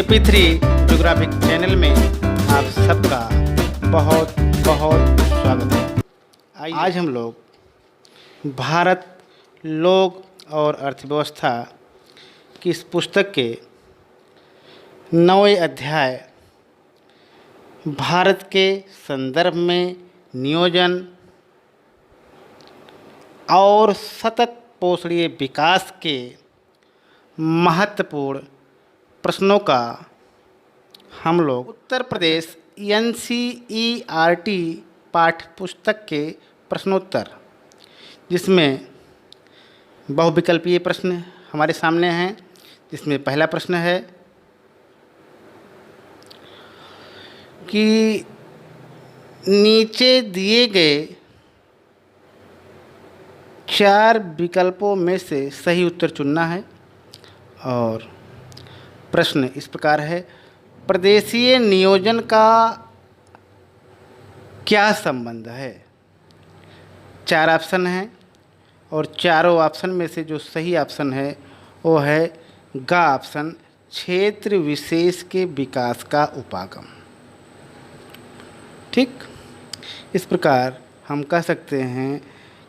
AP3 geographic channel में आप सबका बहुत बहुत स्वागत है। आज हम लोग भारत लोक और अर्थव्यवस्था की इस पुस्तक के 9वें अध्याय भारत के संदर्भ में नियोजन और सतत पोषणीय विकास के महत्वपूर्ण प्रश्नों का हम लोग उत्तर प्रदेश NCERT पाठ्य पुस्तक के प्रश्नोत्तर, जिसमें बहुविकल्पीय प्रश्न हमारे सामने हैं। जिसमें पहला प्रश्न है कि नीचे दिए गए 4 विकल्पों में से सही उत्तर चुनना है। और प्रश्न इस प्रकार है, प्रदेशीय नियोजन का क्या संबंध है। 4 ऑप्शन हैं और चारों ऑप्शन में से जो सही ऑप्शन है वो है गा ऑप्शन, क्षेत्र विशेष के विकास का उपागम। ठीक, इस प्रकार हम कह सकते हैं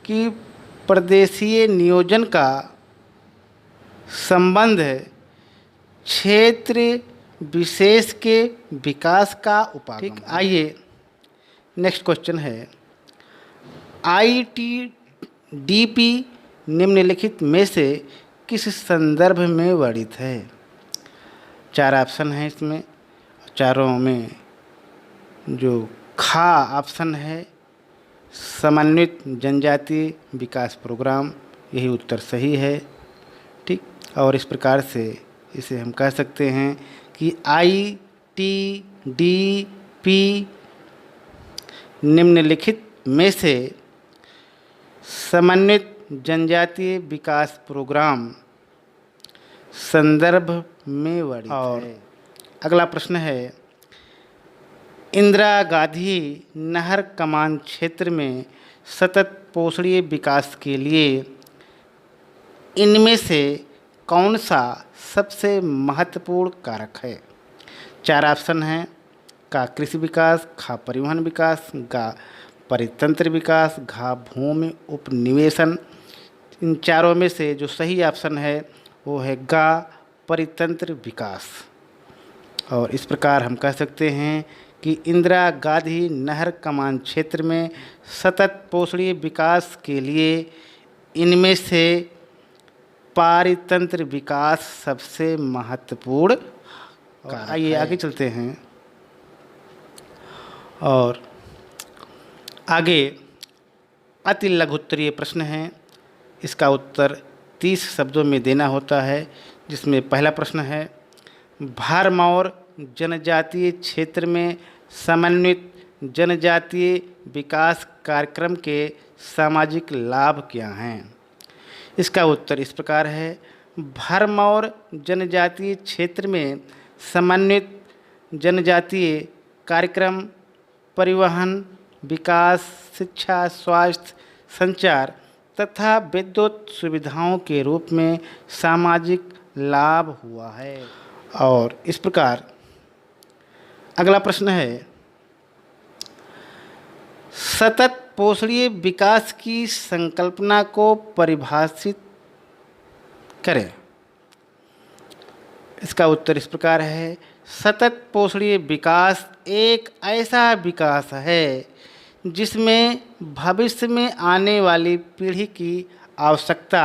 कि प्रदेशीय नियोजन का संबंध है क्षेत्र विशेष के विकास का उपागम। ठीक, आइए नेक्स्ट क्वेश्चन है, ITDP निम्नलिखित में से किस संदर्भ में वर्णित है। 4 ऑप्शन हैं इसमें, चारों में जो खा ऑप्शन है समन्वित जनजातीय विकास प्रोग्राम, यही उत्तर सही है। ठीक, और इस प्रकार से इसे हम कह सकते हैं कि ITDP निम्नलिखित में से समन्वित जनजातीय विकास प्रोग्राम संदर्भ में वर्णित है। अगला प्रश्न है, इंदिरा गांधी नहर कमान क्षेत्र में सतत पोषणीय विकास के लिए इनमें से कौन सा सबसे महत्वपूर्ण कारक है। 4 ऑप्शन हैं, का कृषि विकास, खा परिवहन विकास, गा परितंत्र विकास, घा भूमि उपनिवेशन। इन चारों में से जो सही ऑप्शन है वो है गा परितंत्र विकास। और इस प्रकार हम कह सकते हैं कि इंदिरा गांधी नहर कमान क्षेत्र में सतत पोषणीय विकास के लिए इनमें से पारितंत्र विकास सबसे महत्वपूर्ण। आइए आगे चलते हैं और आगे अति लघुत्तरीय प्रश्न है। इसका उत्तर 30 शब्दों में देना होता है। जिसमें पहला प्रश्न है, भरमौर जनजातीय क्षेत्र में समन्वित जनजातीय विकास कार्यक्रम के सामाजिक लाभ क्या हैं। इसका उत्तर इस प्रकार है, भरमौर जनजातीय क्षेत्र में समन्वित जनजातीय कार्यक्रम परिवहन, विकास, शिक्षा, स्वास्थ्य, संचार तथा विद्युत सुविधाओं के रूप में सामाजिक लाभ हुआ है। और इस प्रकार अगला प्रश्न है, सतत पोषणीय विकास की संकल्पना को परिभाषित करें। इसका उत्तर इस प्रकार है, सतत पोषणीय विकास एक ऐसा विकास है जिसमें भविष्य में आने वाली पीढ़ी की आवश्यकता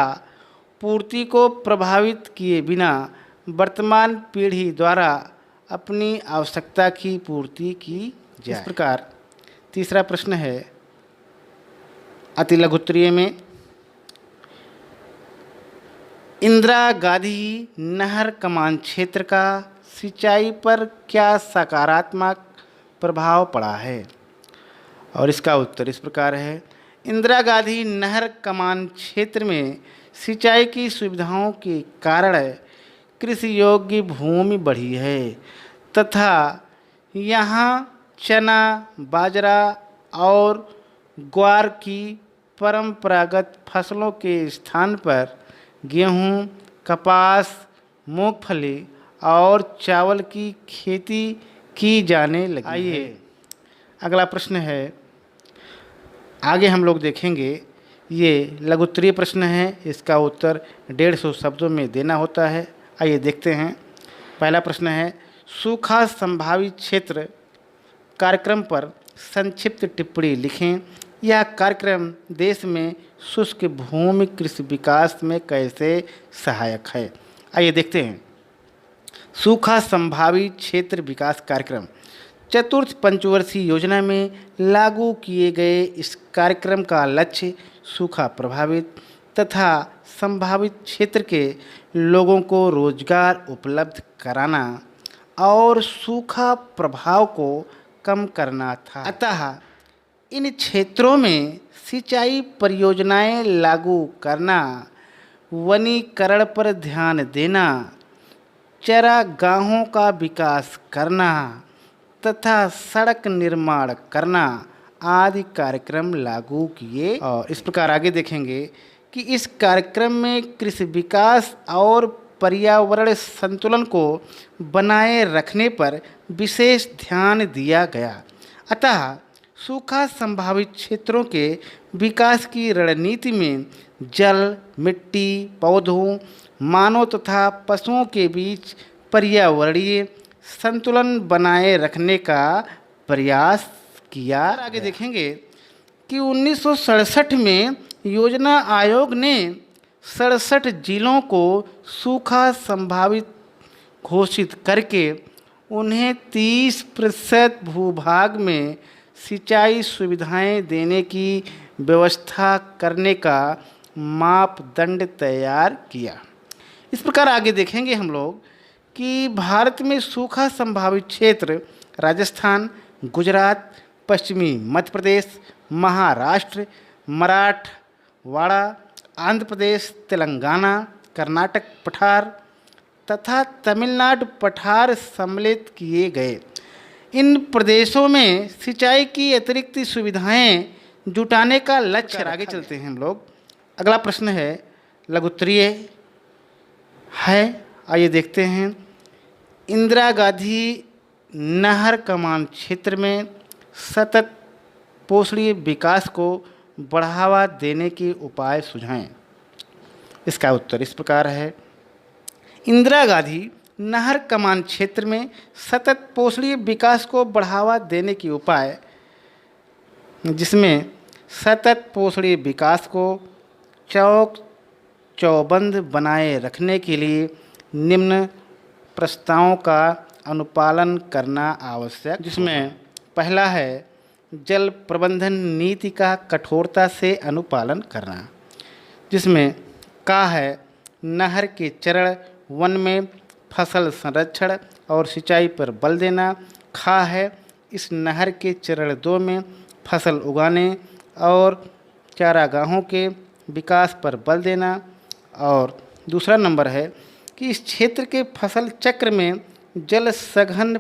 पूर्ति को प्रभावित किए बिना वर्तमान पीढ़ी द्वारा अपनी आवश्यकता की पूर्ति की जाए। इस प्रकार तीसरा प्रश्न है अति लघुत्तरीय में, इंदिरा गांधी नहर कमान क्षेत्र का सिंचाई पर क्या सकारात्मक प्रभाव पड़ा है। और इसका उत्तर इस प्रकार है, इंदिरा गांधी नहर कमान क्षेत्र में सिंचाई की सुविधाओं के कारण कृषि योग्य भूमि बढ़ी है तथा यहाँ चना, बाजरा और ग्वार की परंपरागत फसलों के स्थान पर गेहूँ, कपास, मूंगफली और चावल की खेती की जाने लगी। आइए अगला प्रश्न है, आगे हम लोग देखेंगे। ये लघु उत्तरीय प्रश्न है, इसका उत्तर 150 शब्दों में देना होता है। आइए देखते हैं। पहला प्रश्न है, सूखा संभावित क्षेत्र कार्यक्रम पर संक्षिप्त टिप्पणी लिखें। यह कार्यक्रम देश में शुष्क भूमि कृषि विकास में कैसे सहायक है। आइए देखते हैं। सूखा संभावित क्षेत्र विकास कार्यक्रम चतुर्थ पंचवर्षीय योजना में लागू किए गए इस कार्यक्रम का लक्ष्य सूखा प्रभावित तथा संभावित क्षेत्र के लोगों को रोजगार उपलब्ध कराना और सूखा प्रभाव को कम करना था। अतः इन क्षेत्रों में सिंचाई परियोजनाएं लागू करना, वनीकरण पर ध्यान देना, चरागाहों का विकास करना तथा सड़क निर्माण करना आदि कार्यक्रम लागू किए। और इस प्रकार आगे देखेंगे कि इस कार्यक्रम में कृषि विकास और पर्यावरण संतुलन को बनाए रखने पर विशेष ध्यान दिया गया। अतः सूखा संभावित क्षेत्रों के विकास की रणनीति में जल, मिट्टी, पौधों, मानव तथा पशुओं के बीच पर्यावरणीय संतुलन बनाए रखने का प्रयास किया। आगे देखेंगे कि 1967 में योजना आयोग ने 67 जिलों को सूखा संभावित घोषित करके उन्हें 30% भूभाग में सिंचाई सुविधाएं देने की व्यवस्था करने का मापदंड तैयार किया। इस प्रकार आगे देखेंगे हम लोग कि भारत में सूखा संभावित क्षेत्र राजस्थान, गुजरात, पश्चिमी मध्य प्रदेश, महाराष्ट्र, मराठवाड़ा, आंध्र प्रदेश, तेलंगाना, कर्नाटक पठार तथा तमिलनाडु पठार सम्मिलित किए गए। इन प्रदेशों में सिंचाई की अतिरिक्त सुविधाएं जुटाने का लक्ष्य। आगे चलते हैं हम लोग। अगला प्रश्न है, लघु उत्तरीय है। आइए देखते हैं। इंदिरा गांधी नहर कमान क्षेत्र में सतत पोषणीय विकास को बढ़ावा देने के उपाय सुझाएं। इसका उत्तर इस प्रकार है। इंदिरा गांधी नहर कमान क्षेत्र में सतत पोषणीय विकास को बढ़ावा देने के उपाय, जिसमें सतत पोषणीय विकास को चौक चौबंद बनाए रखने के लिए निम्न प्रस्तावों का अनुपालन करना आवश्यक। जिसमें पहला है जल प्रबंधन नीति का कठोरता से अनुपालन करना। जिसमें का है नहर के चरण वन में फसल संरक्षण और सिंचाई पर बल देना। खा है इस नहर के चरण 2 में फसल उगाने और चारागाहों के विकास पर बल देना। और दूसरा नंबर है कि इस क्षेत्र के फसल चक्र में जल सघन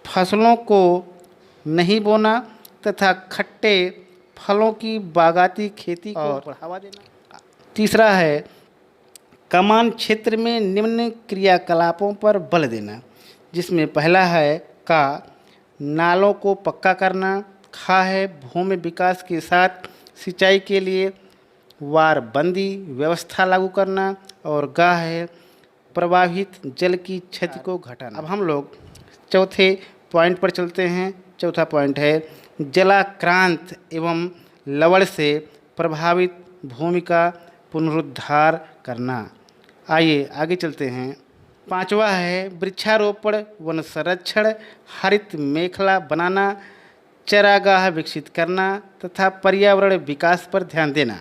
फसलों को नहीं बोना तथा खट्टे फलों की बागाती खेती को बढ़ावा देना। तीसरा है कमान क्षेत्र में निम्न क्रियाकलापों पर बल देना। जिसमें पहला है का नालों को पक्का करना। खा है भूमि विकास के साथ सिंचाई के लिए वारबंदी व्यवस्था लागू करना। और गा है प्रवाहित जल की क्षति को घटाना। अब हम लोग चौथे पॉइंट पर चलते हैं। चौथा पॉइंट है जलाक्रांत एवं लवण से प्रभावित भूमि का पुनरुद्धार करना। आइए आगे चलते हैं। पांचवा है वृक्षारोपण, वन संरक्षण, हरित मेखला बनाना, चरागाह विकसित करना तथा पर्यावरण विकास पर ध्यान देना।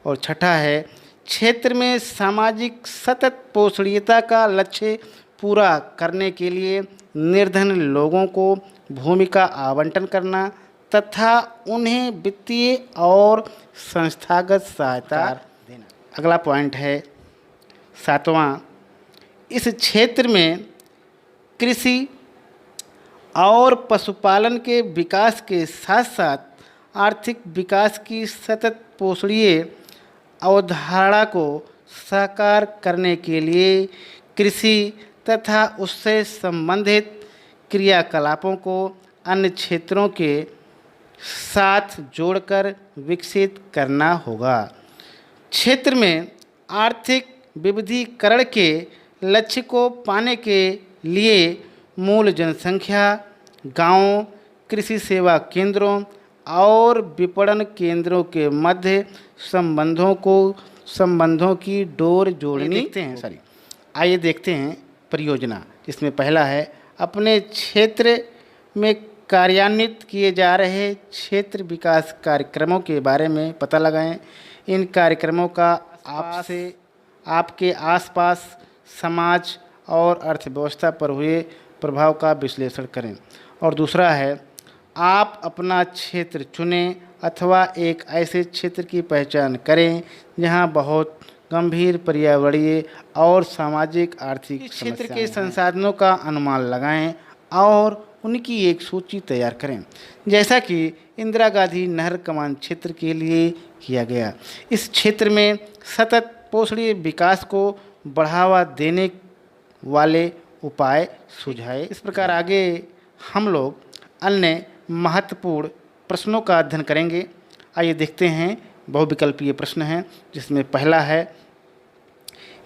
और छठा है क्षेत्र में सामाजिक सतत पोषणीयता का लक्ष्य पूरा करने के लिए निर्धन लोगों को भूमि का आवंटन करना तथा उन्हें वित्तीय और संस्थागत सहायता देना। अगला पॉइंट है सातवां, इस क्षेत्र में कृषि और पशुपालन के विकास के साथ साथ आर्थिक विकास की सतत पोषणीय अवधारणा को साकार करने के लिए कृषि तथा उससे संबंधित क्रियाकलापों को अन्य क्षेत्रों के साथ जोड़कर विकसित करना होगा। क्षेत्र में आर्थिक विविधीकरण के लक्ष्य को पाने के लिए मूल जनसंख्या, गांवों, कृषि सेवा केंद्रों और विपणन केंद्रों के मध्य संबंधों की डोर जोड़नी आइए देखते हैं परियोजना, जिसमें पहला है अपने क्षेत्र में कार्यान्वित किए जा रहे क्षेत्र विकास कार्यक्रमों के बारे में पता लगाएं। इन कार्यक्रमों का आपके आसपास समाज और अर्थव्यवस्था पर हुए प्रभाव का विश्लेषण करें। और दूसरा है आप अपना क्षेत्र चुनें अथवा एक ऐसे क्षेत्र की पहचान करें जहां बहुत गंभीर पर्यावरणीय और सामाजिक आर्थिक क्षेत्र के संसाधनों का अनुमान लगाएं और उनकी एक सूची तैयार करें, जैसा कि इंदिरा गांधी नहर कमान क्षेत्र के लिए किया गया। इस क्षेत्र में सतत पोषणीय विकास को बढ़ावा देने वाले उपाय सुझाए। इस प्रकार आगे हम लोग अन्य महत्वपूर्ण प्रश्नों का अध्ययन करेंगे। आइए देखते हैं। बहुविकल्पीय प्रश्न हैं, जिसमें पहला है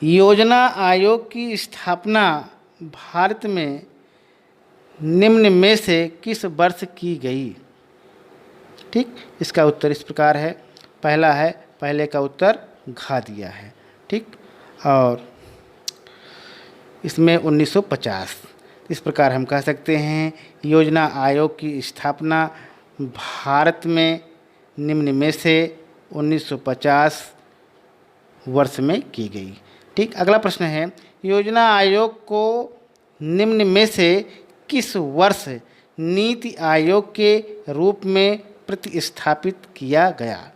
योजना आयोग की स्थापना भारत में निम्न में से किस वर्ष की गई। ठीक, इसका उत्तर इस प्रकार है। पहला है, पहले का उत्तर घ दिया है। ठीक, और इसमें 1950। इस प्रकार हम कह सकते हैं योजना आयोग की स्थापना भारत में निम्न में से 1950 वर्ष में की गई। ठीक, अगला प्रश्न है योजना आयोग को निम्न में से किस वर्ष नीति आयोग के रूप में प्रतिस्थापित किया गया।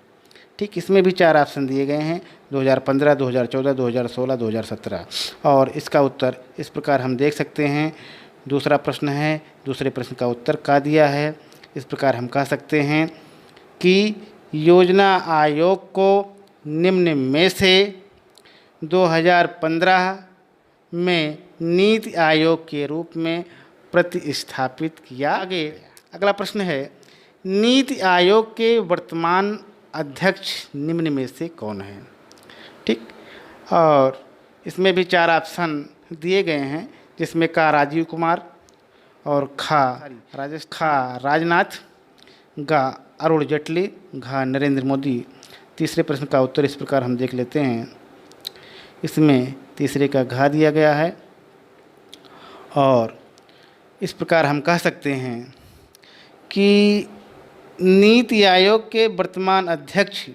ठीक, इसमें भी 4 ऑप्शन दिए गए हैं, 2015, 2014, 2016, 2017। और इसका उत्तर इस प्रकार हम देख सकते हैं। दूसरा प्रश्न है, दूसरे प्रश्न का उत्तर का दिया है। इस प्रकार हम कह सकते हैं कि योजना आयोग को निम्न में से 2015 में नीति आयोग के रूप में प्रतिस्थापित किया। आगे अगला प्रश्न है नीति आयोग के वर्तमान अध्यक्ष निम्न में से कौन है। ठीक, और इसमें भी 4 ऑप्शन दिए गए हैं, जिसमें का राजीव कुमार और खा राजनाथ, गा अरुण जेटली, घा नरेंद्र मोदी। तीसरे प्रश्न का उत्तर इस प्रकार हम देख लेते हैं। इसमें तीसरे का घा दिया गया है और इस प्रकार हम कह सकते हैं कि नीति आयोग के वर्तमान अध्यक्ष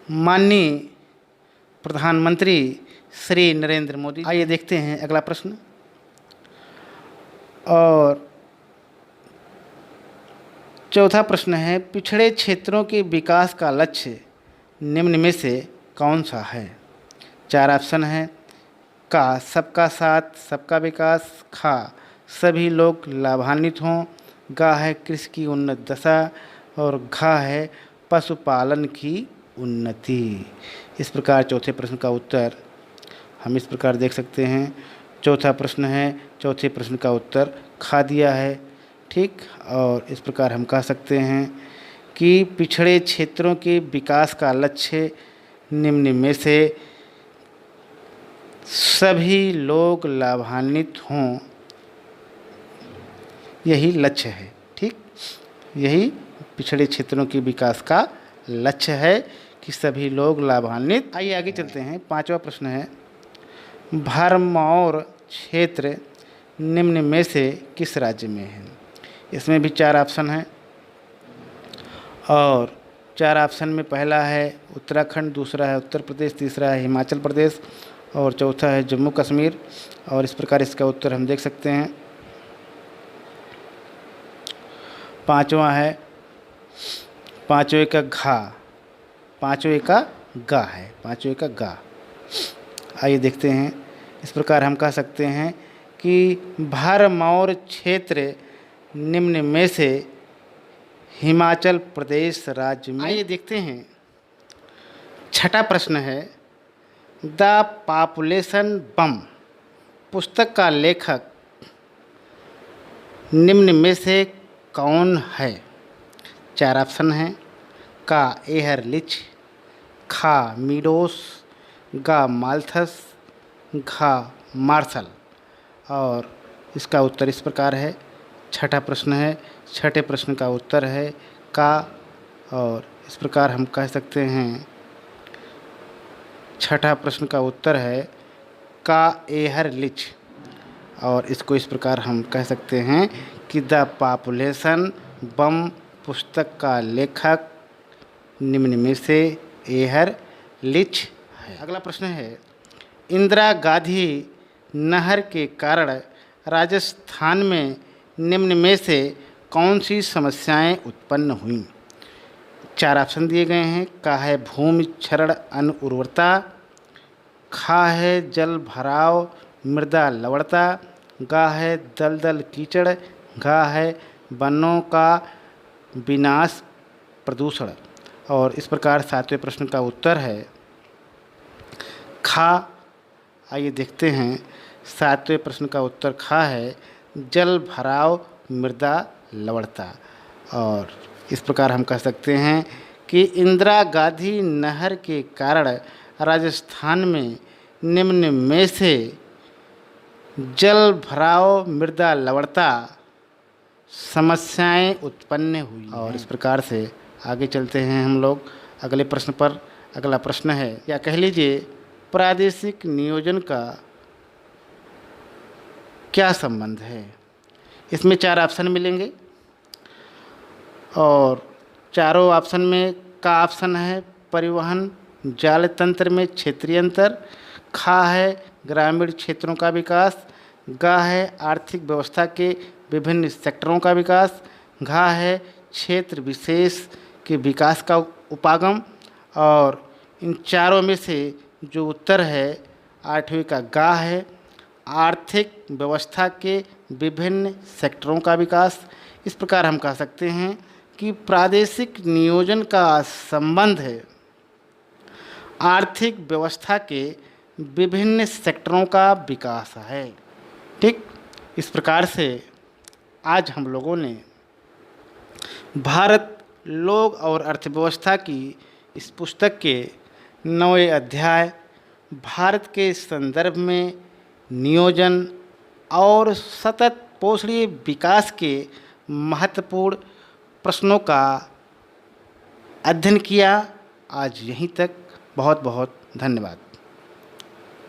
माननीय प्रधानमंत्री श्री नरेंद्र मोदी। आइए देखते हैं अगला प्रश्न। और चौथा प्रश्न है पिछड़े क्षेत्रों के विकास का लक्ष्य निम्न में से कौन सा है। 4 ऑप्शन है, का सबका साथ सबका विकास, खा सभी लोग लाभान्वित हों, गा है कृषि की उन्नत दशा और घा है पशुपालन की उन्नति। इस प्रकार चौथे प्रश्न का उत्तर हम इस प्रकार देख सकते हैं। चौथा प्रश्न है, चौथे प्रश्न का उत्तर खा दिया है। ठीक, और इस प्रकार हम कह सकते हैं कि पिछड़े क्षेत्रों के विकास का लक्ष्य निम्न में से सभी लोग लाभान्वित हों, यही लक्ष्य है। ठीक, यही पिछड़े क्षेत्रों के विकास का लक्ष्य है कि सभी लोग लाभान्वित। आइए आगे चलते हैं। 5वां प्रश्न है भरमौर क्षेत्र निम्न में से किस राज्य में है। इसमें भी 4 ऑप्शन हैं और 4 ऑप्शन में पहला है उत्तराखंड, दूसरा है उत्तर प्रदेश, तीसरा है हिमाचल प्रदेश और चौथा है जम्मू कश्मीर। और इस प्रकार इसका उत्तर हम देख सकते हैं। 5वां है, 5वें का घा, 5वें का गा है, 5वें का गा। आइए देखते हैं। इस प्रकार हम कह सकते हैं कि भरमौर क्षेत्र निम्न में से हिमाचल प्रदेश राज्य में। आइए देखते हैं। 6ठा प्रश्न है द पॉपुलेशन बम पुस्तक का लेखक निम्न में से कौन है? 4 ऑप्शन हैं। का एहरलिच, खा मीडोस, गा माल्थस, घा मार्शल। और इसका उत्तर इस प्रकार है। छठा प्रश्न है, छठे प्रश्न का उत्तर है का। और इस प्रकार हम कह सकते हैं, छठा प्रश्न का उत्तर है का एहरलिच। और इसको इस प्रकार हम कह सकते हैं कि द पॉपुलेशन बम पुस्तक का लेखक निम्न में से एहरलिच है। अगला प्रश्न है, इंदिरा गांधी नहर के कारण राजस्थान में निम्न में से कौन सी समस्याएं उत्पन्न हुईं? 4 ऑप्शन दिए गए हैं। का है भूमि क्षरण अन उर्वरता, खा है जल भराव मृदा लवणता, गा है दलदल कीचड़, घा है वनों का विनाश प्रदूषण। और इस प्रकार 7वें प्रश्न का उत्तर है खा। आइए देखते हैं, 7वें प्रश्न का उत्तर खा है जल भराव मृदा लवणता। और इस प्रकार हम कह सकते हैं कि इंदिरा गांधी नहर के कारण राजस्थान में निम्न में से जल भराव मृदा लवणता समस्याएं उत्पन्न हुई। और इस प्रकार से आगे चलते हैं हम लोग अगले प्रश्न पर। अगला प्रश्न है, या कह लीजिए प्रादेशिक नियोजन का क्या संबंध है? इसमें 4 ऑप्शन मिलेंगे और चारों ऑप्शन में का ऑप्शन है परिवहन जाल तंत्र में क्षेत्रीय अंतर, खा है ग्रामीण क्षेत्रों का विकास, गा है आर्थिक व्यवस्था के विभिन्न सेक्टरों का विकास, घा है क्षेत्र विशेष के विकास का उपागम। और इन चारों में से जो उत्तर है 8वें का गा है आर्थिक व्यवस्था के विभिन्न सेक्टरों का विकास। इस प्रकार हम कह सकते हैं कि प्रादेशिक नियोजन का संबंध है आर्थिक व्यवस्था के विभिन्न सेक्टरों का विकास है। ठीक, इस प्रकार से आज हम लोगों ने भारत लोक और अर्थव्यवस्था की इस पुस्तक के 9वें अध्याय भारत के संदर्भ में नियोजन और सतत पोषणीय विकास के महत्वपूर्ण प्रश्नों का अध्ययन किया। आज यहीं तक। बहुत बहुत धन्यवाद।